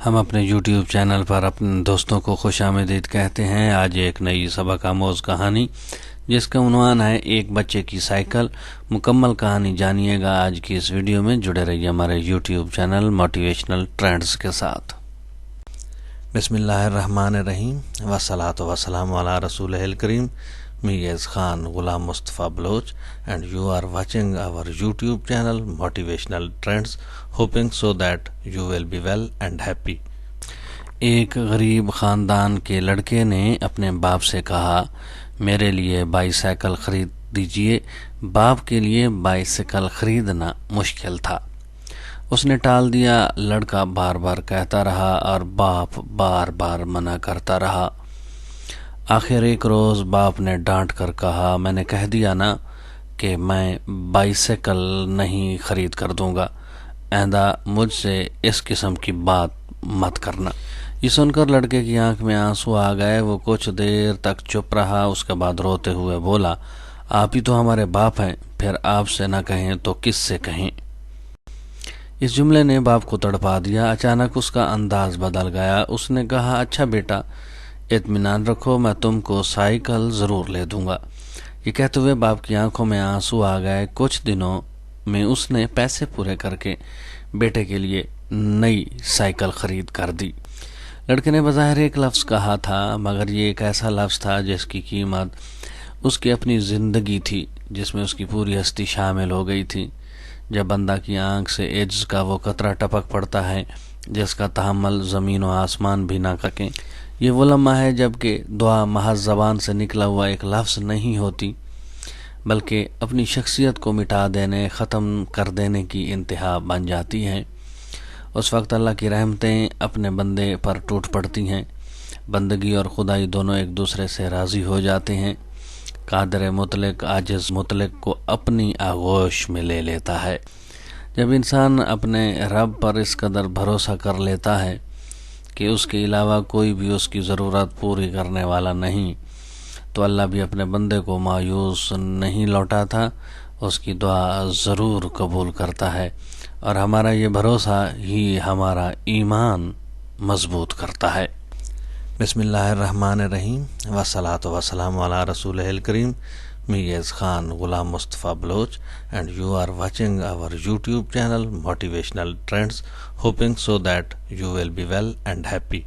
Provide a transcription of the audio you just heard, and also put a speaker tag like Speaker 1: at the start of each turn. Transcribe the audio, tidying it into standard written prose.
Speaker 1: ہم اپنے YouTube channel پر اپنے دوستوں کو خوش آمدید کہتے ہیں۔ آج ایک نئی سبق آموز کہانی جس کا عنوان ہے ایک بچے کی سائیکل، مکمل کہانی جانیے گا آج کی اس ویڈیو میں۔ جڑے رہیے ہمارے یوٹیوب چینل موٹیویشنل ٹرینڈز کے ساتھ۔ بسم اللہ الرحمن الرحیم، والصلاۃ والسلام علی رسول الکریم۔ Me is Khan Ghulam Mustafa Baloch and you are watching our YouTube channel Motivational Trends, hoping so that you will be well and happy۔ ایک غریب خاندان کے لڑکے نے اپنے باپ سے کہا، میرے لیے بائی سائیکل خرید دیجئے۔ باپ کے لیے بائی سائیکل خریدنا مشکل تھا، اس نے ٹال دیا۔ لڑکا بار بار کہتا رہا اور باپ بار بار منع کرتا رہا۔ آخر ایک روز باپ نے ڈانٹ کر کہا، میں نے کہہ دیا نا کہ میں بائی سائیکل نہیں خرید کر دوں گا، آئندہ مجھ سے اس قسم کی بات مت کرنا۔ یہ سن کر لڑکے کی آنکھ میں آنسو آ گئے۔ وہ کچھ دیر تک چپ رہا، اس کے بعد روتے ہوئے بولا، آپ ہی تو ہمارے باپ ہیں، پھر آپ سے نہ کہیں تو کس سے کہیں؟ اس جملے نے باپ کو تڑپا دیا۔ اچانک اس کا انداز بدل گیا۔ اس نے کہا، اچھا بیٹا، اطمینان رکھو، میں تم کو سائیکل ضرور لے دوں گا۔ یہ کہتے ہوئے باپ کی آنکھوں میں آنسو آ گئے۔ کچھ دنوں میں اس نے پیسے پورے کر کے بیٹے کے لیے نئی سائیکل خرید کر دی۔ لڑکے نے بظاہر ایک لفظ کہا تھا، مگر یہ ایک ایسا لفظ تھا جس کی قیمت اس کی اپنی زندگی تھی، جس میں اس کی پوری ہستی شامل ہو گئی تھی۔ جب بندہ کی آنکھ سے عجز کا وہ قطرہ ٹپک پڑتا ہے جس کا تحمل زمین و آسمان بھی نہ کریں، یہ وہ لمحہ ہے جب کہ دعا محض زبان سے نکلا ہوا ایک لفظ نہیں ہوتی، بلکہ اپنی شخصیت کو مٹا دینے، ختم کر دینے کی انتہا بن جاتی ہے۔ اس وقت اللہ کی رحمتیں اپنے بندے پر ٹوٹ پڑتی ہیں۔ بندگی اور خدائی دونوں ایک دوسرے سے راضی ہو جاتے ہیں۔ قادر مطلق عاجز مطلق کو اپنی آغوش میں لے لیتا ہے۔ جب انسان اپنے رب پر اس قدر بھروسہ کر لیتا ہے کہ اس کے علاوہ کوئی بھی اس کی ضرورت پوری کرنے والا نہیں، تو اللہ بھی اپنے بندے کو مایوس نہیں لوٹاتا، اس کی دعا ضرور قبول کرتا ہے، اور ہمارا یہ بھروسہ ہی ہمارا ایمان مضبوط کرتا ہے۔ بسم اللہ الرحمن الرحیم، والصلاۃ والسلام علی رسول الکریم۔ Me is Khan Ghulam Mustafa Baloch and you are watching our YouTube channel Motivational Trends, hoping so that you will be well and happy۔